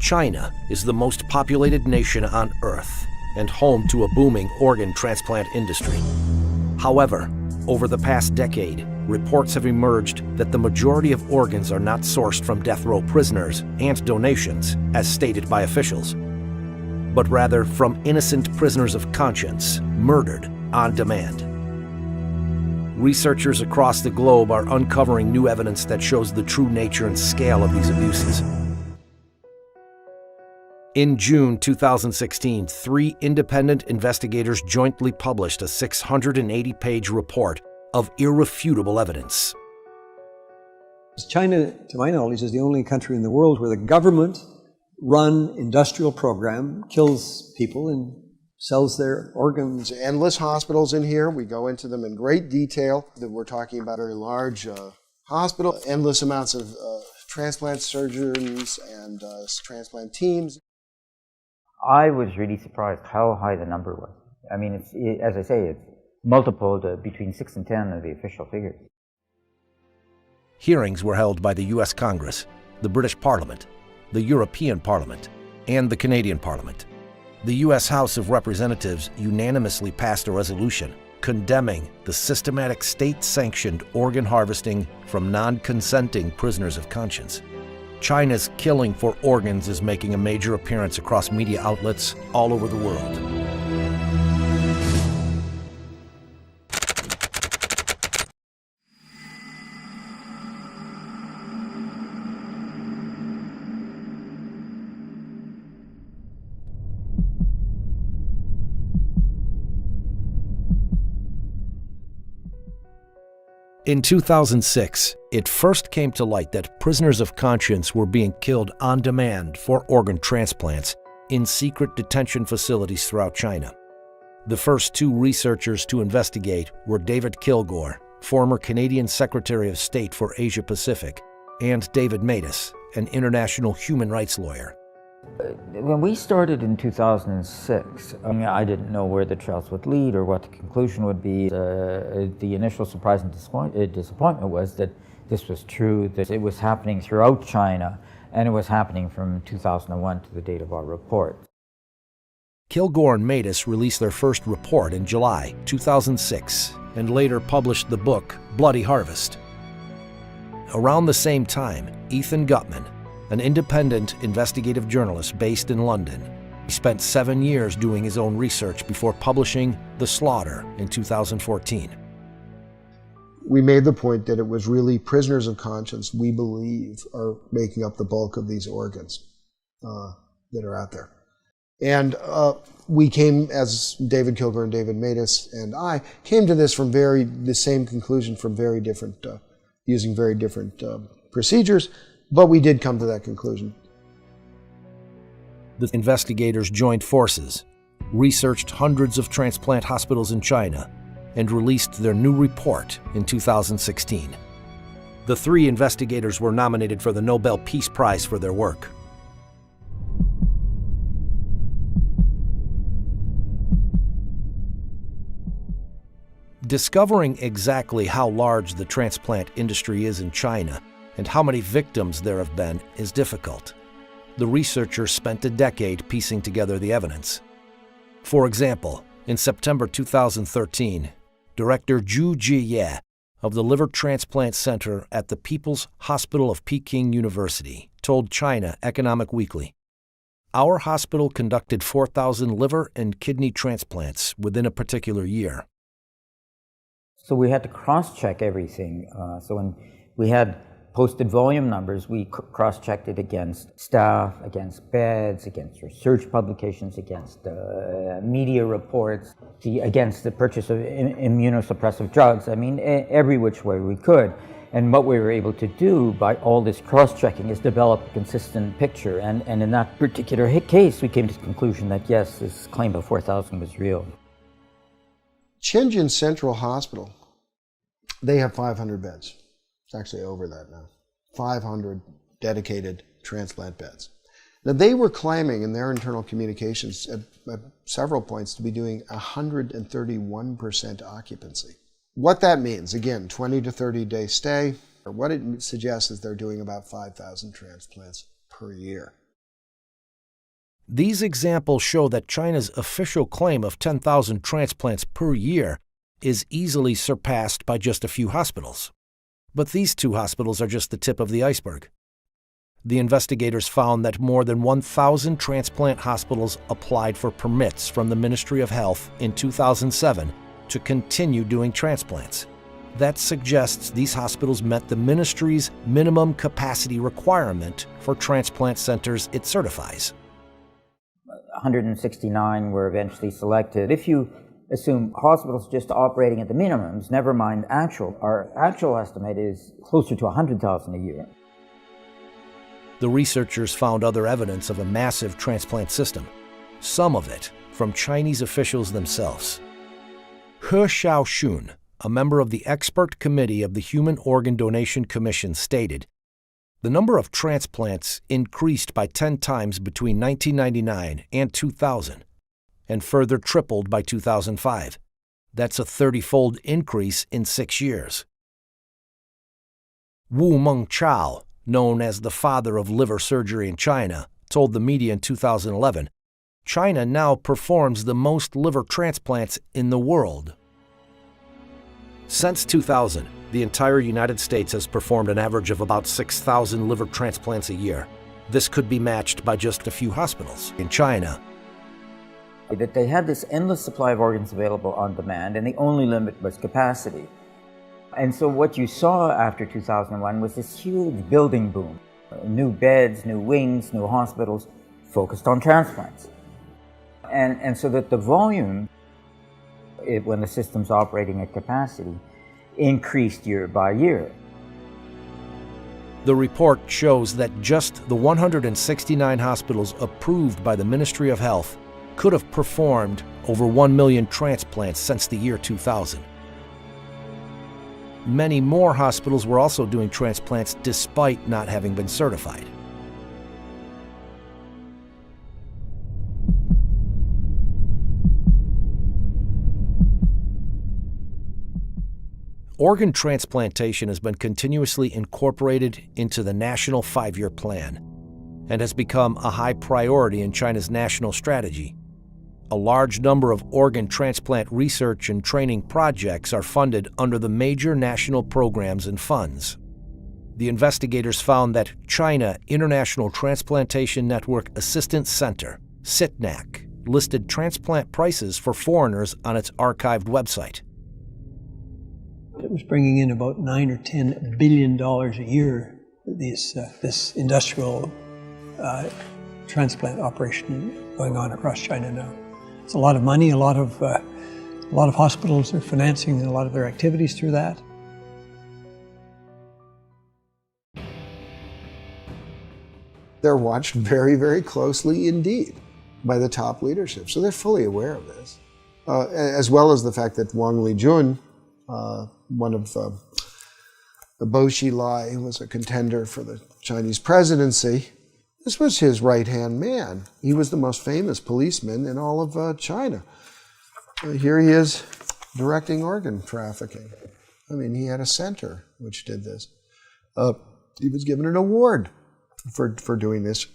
China is the most populated nation on Earth and home to a booming organ transplant industry. However, over the past decade, reports have emerged that the majority of organs are not sourced from death row prisoners and donations, as stated by officials, but rather from innocent prisoners of conscience murdered on demand. Researchers across the globe are uncovering new evidence that shows the true nature and scale of these abuses. In June 2016, 3 independent investigators jointly published a 680-page report of irrefutable evidence. China, to my knowledge, is the only country in the world where the government-run industrial program kills people and sells their organs. Endless hospitals in here. We go into them in great detail. We're talking about a very large hospital, endless amounts of transplant surgeons and transplant teams. I was really surprised how high the number was. I mean, as I say, it's multiple between 6 and 10 of the official figures. Hearings were held by the U.S. Congress, the British Parliament, the European Parliament, and the Canadian Parliament. The U.S. House of Representatives unanimously passed a resolution condemning the systematic state-sanctioned organ harvesting from non-consenting prisoners of conscience. China's killing for organs is making a major appearance across media outlets all over the world. In 2006, it first came to light that prisoners of conscience were being killed on demand for organ transplants in secret detention facilities throughout China. The first 2 researchers to investigate were David Kilgore, former Canadian Secretary of State for Asia Pacific, and David Matas, an international human rights lawyer. When we started in 2006, I didn't know where the trials would lead or what the conclusion would be. The initial surprise and disappointment was that this was true, that it was happening throughout China, and it was happening from 2001 to the date of our report. Kilgore and Matas released their first report in July 2006 and later published the book Bloody Harvest. Around the same time, Ethan Gutman, an independent investigative journalist based in London, he spent 7 years doing his own research before publishing The Slaughter in 2014. We made the point that it was really prisoners of conscience, we believe, are making up the bulk of these organs that are out there. And we came, as David Kilgore and David Matas and I, came to this from the same conclusion from very different, using very different procedures, but we did come to that conclusion. The investigators joined forces, researched hundreds of transplant hospitals in China, and released their new report in 2016. The 3 investigators were nominated for the Nobel Peace Prize for their work. Discovering exactly how large the transplant industry is in China and how many victims there have been is difficult. The researchers spent a decade piecing together the evidence. For example, in September 2013, Director Zhu Jiye of the Liver Transplant Center at the People's Hospital of Peking University told China Economic Weekly, "Our hospital conducted 4,000 liver and kidney transplants within a particular year." So we had to cross-check everything. So when we had posted volume numbers, we cross-checked it against staff, against beds, against research publications, against media reports, against the purchase of immunosuppressive drugs. I mean, every which way we could. And what we were able to do by all this cross-checking is develop a consistent picture. And in that particular case, we came to the conclusion that yes, this claim of 4,000 was real. Shenzhen Central Hospital, they have 500 beds. It's actually over that now. 500 dedicated transplant beds. Now, they were claiming in their internal communications at several points to be doing 131% occupancy. What that means, again, 20 to 30 day stay, or what it suggests is they're doing about 5,000 transplants per year. These examples show that China's official claim of 10,000 transplants per year is easily surpassed by just a few hospitals. But these two hospitals are just the tip of the iceberg. The investigators found that more than 1,000 transplant hospitals applied for permits from the Ministry of Health in 2007 to continue doing transplants. That suggests these hospitals met the ministry's minimum capacity requirement for transplant centers it certifies. 169 were eventually selected. If you assume hospitals just operating at the minimums, never mind our actual estimate is closer to 100,000 a year. The researchers found other evidence of a massive transplant system, some of it from Chinese officials themselves. He Xiaoxun, a member of the expert committee of the Human Organ Donation Commission, stated, "The number of transplants increased by 10 times between 1999 and 2000, and further tripled by 2005. That's a 30-fold increase in 6 years." Wu Mengchao, known as the father of liver surgery in China, told the media in 2011, "China now performs the most liver transplants in the world." Since 2000, the entire United States has performed an average of about 6,000 liver transplants a year. This could be matched by just a few hospitals in China. That they had this endless supply of organs available on demand, and the only limit was capacity. And so what you saw after 2001 was this huge building boom. New beds, new wings, new hospitals focused on transplants. And so that the volume, when the system's operating at capacity, increased year by year. The report shows that just the 169 hospitals approved by the Ministry of Health could have performed over 1 million transplants since the year 2000. Many more hospitals were also doing transplants despite not having been certified. Organ transplantation has been continuously incorporated into the National 5-Year Plan and has become a high priority in China's national strategy. A large number of organ transplant research and training projects are funded under the major national programs and funds. The investigators found that China International Transplantation Network Assistance Center, CITNAC, listed transplant prices for foreigners on its archived website. It was bringing in about $9 or $10 billion a year. This industrial transplant operation going on across China now. It's a lot of money. A lot of hospitals are financing a lot of their activities through that. They're watched very, very closely indeed by the top leadership. So they're fully aware of this, as well as the fact that Wang Lijun, one of the Bo Xilai, who was a contender for the Chinese presidency, this was his right-hand man. He was the most famous policeman in all of China. Here he is directing organ trafficking. I mean, he had a center which did this. He was given an award for doing this,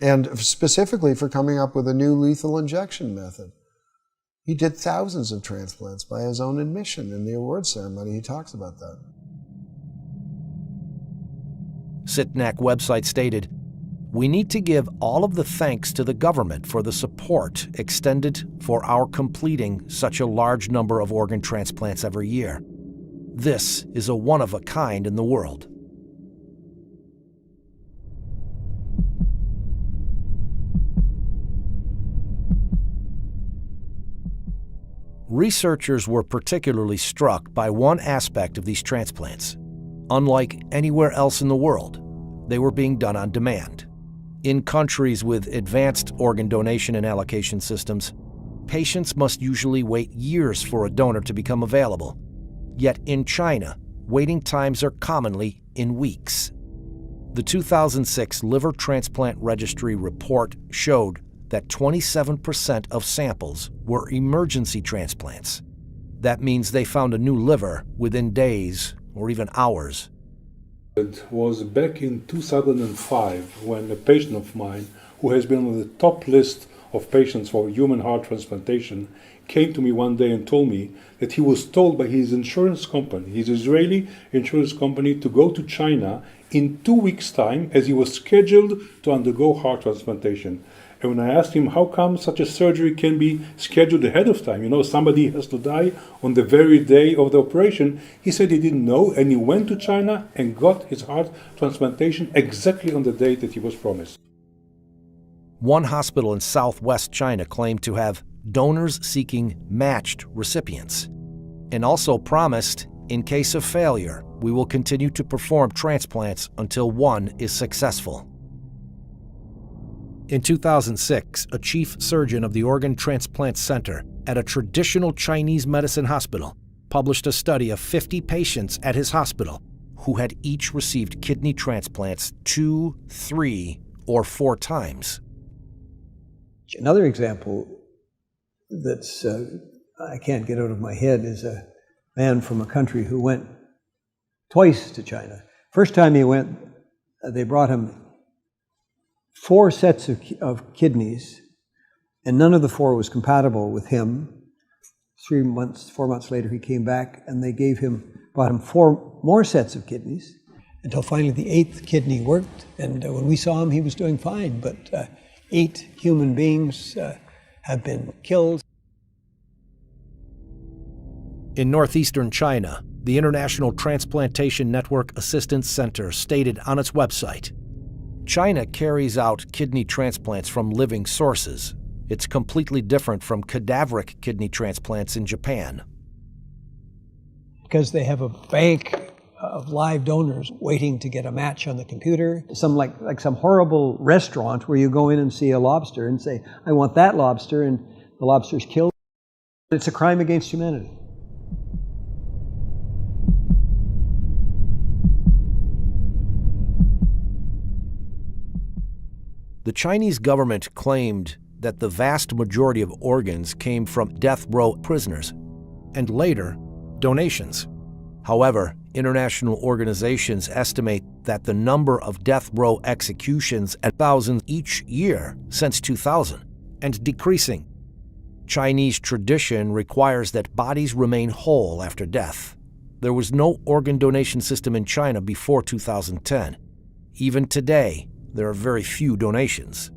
and specifically for coming up with a new lethal injection method. He did thousands of transplants by his own admission in the award ceremony. He talks about that. CITNAC website stated, "We need to give all of the thanks to the government for the support extended for our completing such a large number of organ transplants every year. This is a one-of-a-kind in the world." Researchers were particularly struck by one aspect of these transplants. Unlike anywhere else in the world, they were being done on demand. In countries with advanced organ donation and allocation systems, patients must usually wait years for a donor to become available. Yet in China, waiting times are commonly in weeks. The 2006 Liver Transplant Registry report showed that 27% of samples were emergency transplants. That means they found a new liver within days or even hours. It was back in 2005 when a patient of mine who has been on the top list of patients for human heart transplantation, came to me one day and told me that he was told by his insurance company, his Israeli insurance company, to go to China in 2 weeks' time as he was scheduled to undergo heart transplantation. And when I asked him how come such a surgery can be scheduled ahead of time, somebody has to die on the very day of the operation, he said he didn't know, and he went to China and got his heart transplantation exactly on the date that he was promised. One hospital in southwest China claimed to have donors seeking matched recipients, and also promised, in case of failure, we will continue to perform transplants until one is successful. In 2006, a chief surgeon of the Organ Transplant Center at a traditional Chinese medicine hospital published a study of 50 patients at his hospital who had each received kidney transplants 2, 3, or 4 times. Another example that's I can't get out of my head is a man from a country who went twice to China. First time he went, they brought him 4 sets of kidneys, and none of the 4 was compatible with him. 4 months later, he came back, and they brought him 4 more sets of kidneys, until finally the 8th kidney worked. And when we saw him, he was doing fine, but 8 human beings have been killed. In northeastern China, the International Transplantation Network Assistance Center stated on its website, China carries out kidney transplants from living sources. It's completely different from cadaveric kidney transplants in Japan. Because they have a bank of live donors waiting to get a match on the computer. Like some horrible restaurant where you go in and see a lobster and say, I want that lobster, and the lobster's killed. It's a crime against humanity. The Chinese government claimed that the vast majority of organs came from death row prisoners, and later, donations. However, international organizations estimate that the number of death row executions at thousands each year since 2000, and decreasing. Chinese tradition requires that bodies remain whole after death. There was no organ donation system in China before 2010. Even today, there are very few donations.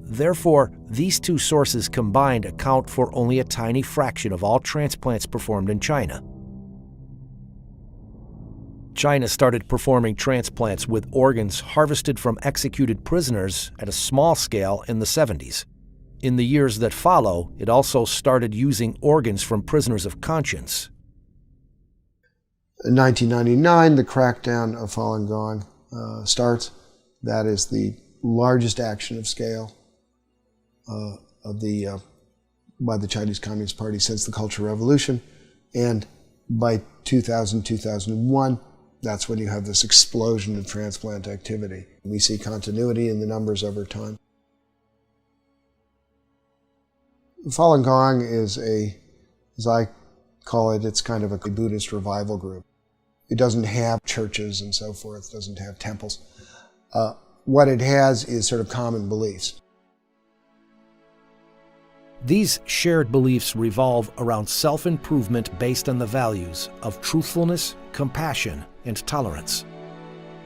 Therefore, these 2 sources combined account for only a tiny fraction of all transplants performed in China. China started performing transplants with organs harvested from executed prisoners at a small scale in the 70s. In the years that follow, it also started using organs from prisoners of conscience. In 1999, the crackdown of Falun Gong starts. That is the largest action of scale by the Chinese Communist Party since the Cultural Revolution. And by 2000, 2001, that's when you have this explosion of transplant activity. We see continuity in the numbers over time. Falun Gong is as I call it, it's kind of a Buddhist revival group. It doesn't have churches and so forth, it doesn't have temples. What it has is sort of common beliefs. These shared beliefs revolve around self-improvement based on the values of truthfulness, compassion, and tolerance.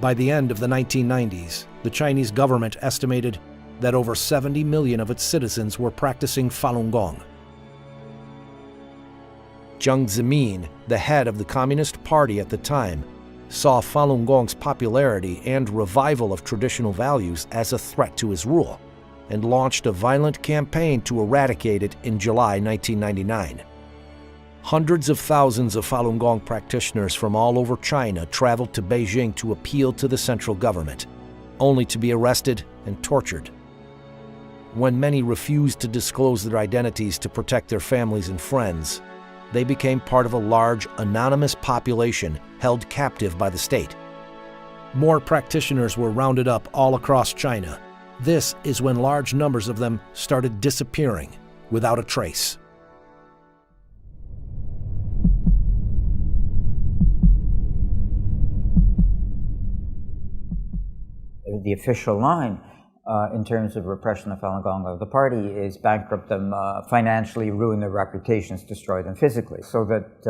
By the end of the 1990s, the Chinese government estimated that over 70 million of its citizens were practicing Falun Gong. Jiang Zemin, the head of the Communist Party at the time, saw Falun Gong's popularity and revival of traditional values as a threat to his rule, and launched a violent campaign to eradicate it in July 1999. Hundreds of thousands of Falun Gong practitioners from all over China traveled to Beijing to appeal to the central government, only to be arrested and tortured. When many refused to disclose their identities to protect their families and friends, they became part of a large, anonymous population held captive by the state. More practitioners were rounded up all across China. This is when large numbers of them started disappearing without a trace. The official line in terms of repression of Falun Gong. The party is bankrupt them, financially ruin their reputations, destroy them physically. So that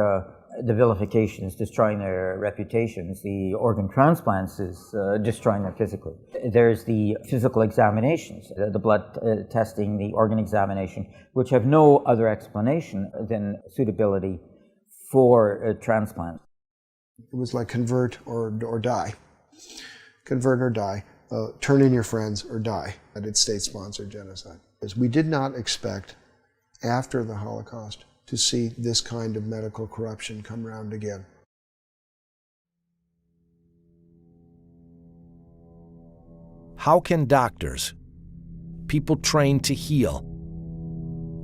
the vilification is destroying their reputations, the organ transplants is destroying them physically. There's the physical examinations, the blood testing, the organ examination, which have no other explanation than suitability for a transplant. It was like convert or die. Convert or die. Turn in your friends or die. That it's state-sponsored genocide. We did not expect, after the Holocaust, to see this kind of medical corruption come round again. How can doctors, people trained to heal,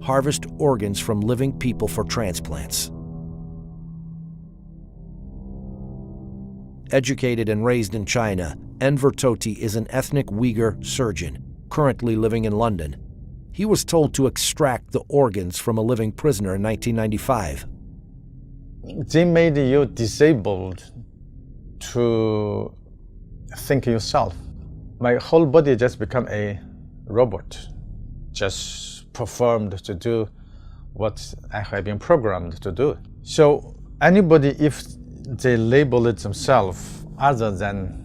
harvest organs from living people for transplants? Educated and raised in China, Enver Tohti is an ethnic Uyghur surgeon, currently living in London. He was told to extract the organs from a living prisoner in 1995. They made you disabled to think yourself. My whole body just become a robot, just performed to do what I have been programmed to do. So anybody, if they label it themselves other than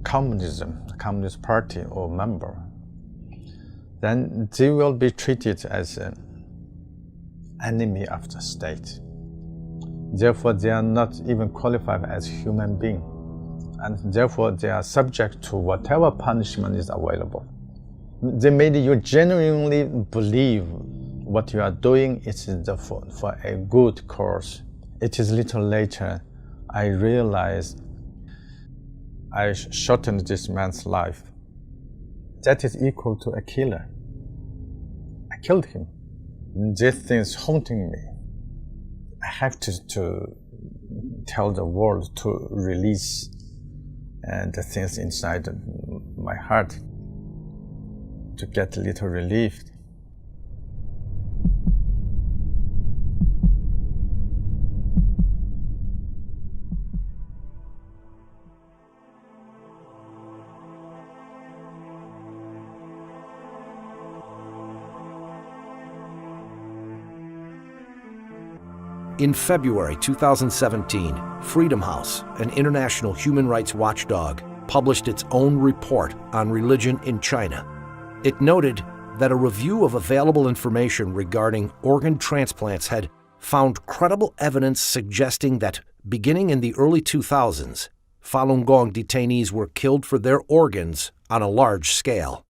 communism, the Communist Party or member, then they will be treated as an enemy of the state. Therefore, they are not even qualified as human beings, and therefore they are subject to whatever punishment is available. They made you genuinely believe what you are doing is for a good cause. It is little later I realized I shortened this man's life. That is equal to a killer. I killed him. This thing is haunting me. I have to tell the world to release the things inside my heart to get a little relief. In February 2017, Freedom House, an international human rights watchdog, published its own report on religion in China. It noted that a review of available information regarding organ transplants had found credible evidence suggesting that, beginning in the early 2000s, Falun Gong detainees were killed for their organs on a large scale.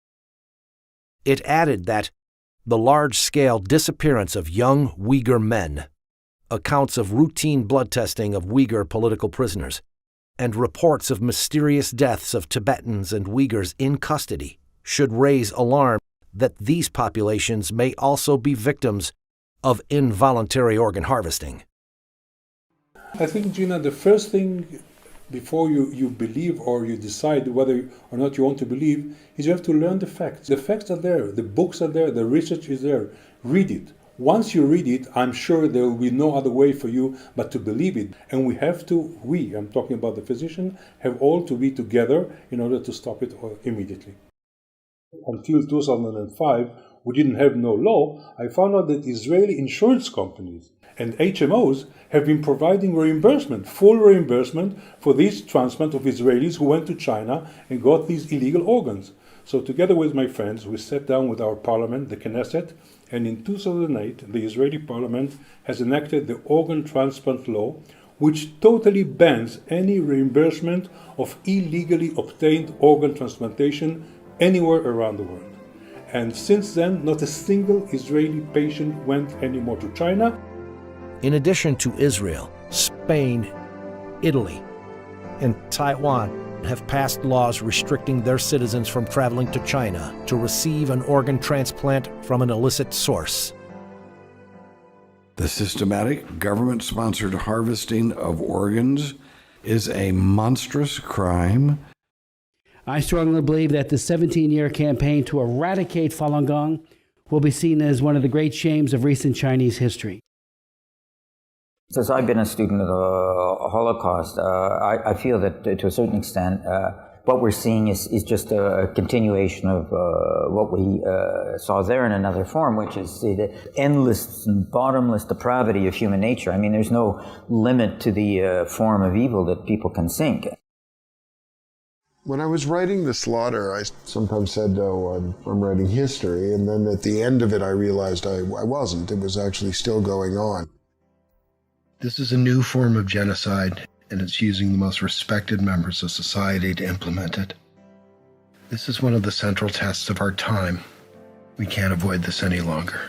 It added that the large-scale disappearance of young Uyghur men, accounts of routine blood testing of Uyghur political prisoners, and reports of mysterious deaths of Tibetans and Uyghurs in custody should raise alarm that these populations may also be victims of involuntary organ harvesting. I think, Gina, the first thing before you believe or you decide whether or not you want to believe is you have to learn the facts. The facts are there, the books are there, the research is there. Read it. Once you read it, I'm sure there will be no other way for you but to believe it. And we have to, I'm talking about the physician, have all to be together in order to stop it immediately. Until 2005, we didn't have no law. I found out that Israeli insurance companies and HMOs have been providing reimbursement, full reimbursement for these transplants of Israelis who went to China and got these illegal organs. So together with my friends, we sat down with our parliament, the Knesset, and in 2008, the Israeli parliament has enacted the organ transplant law, which totally bans any reimbursement of illegally obtained organ transplantation anywhere around the world. And since then, not a single Israeli patient went anymore to China. In addition to Israel, Spain, Italy, and Taiwan have passed laws restricting their citizens from traveling to China to receive an organ transplant from an illicit source. The systematic, government-sponsored harvesting of organs is a monstrous crime. I strongly believe that the 17-year campaign to eradicate Falun Gong will be seen as one of the great shames of recent Chinese history. Since I've been a student of the Holocaust, I feel that to a certain extent what we're seeing is just a continuation of what we saw there in another form, which is the endless and bottomless depravity of human nature. I mean, there's no limit to the form of evil that people can sink. When I was writing The Slaughter, I sometimes said, oh, I'm writing history, and then at the end of it I realized I wasn't. It was actually still going on. This is a new form of genocide, and it's using the most respected members of society to implement it. This is one of the central tests of our time. We can't avoid this any longer.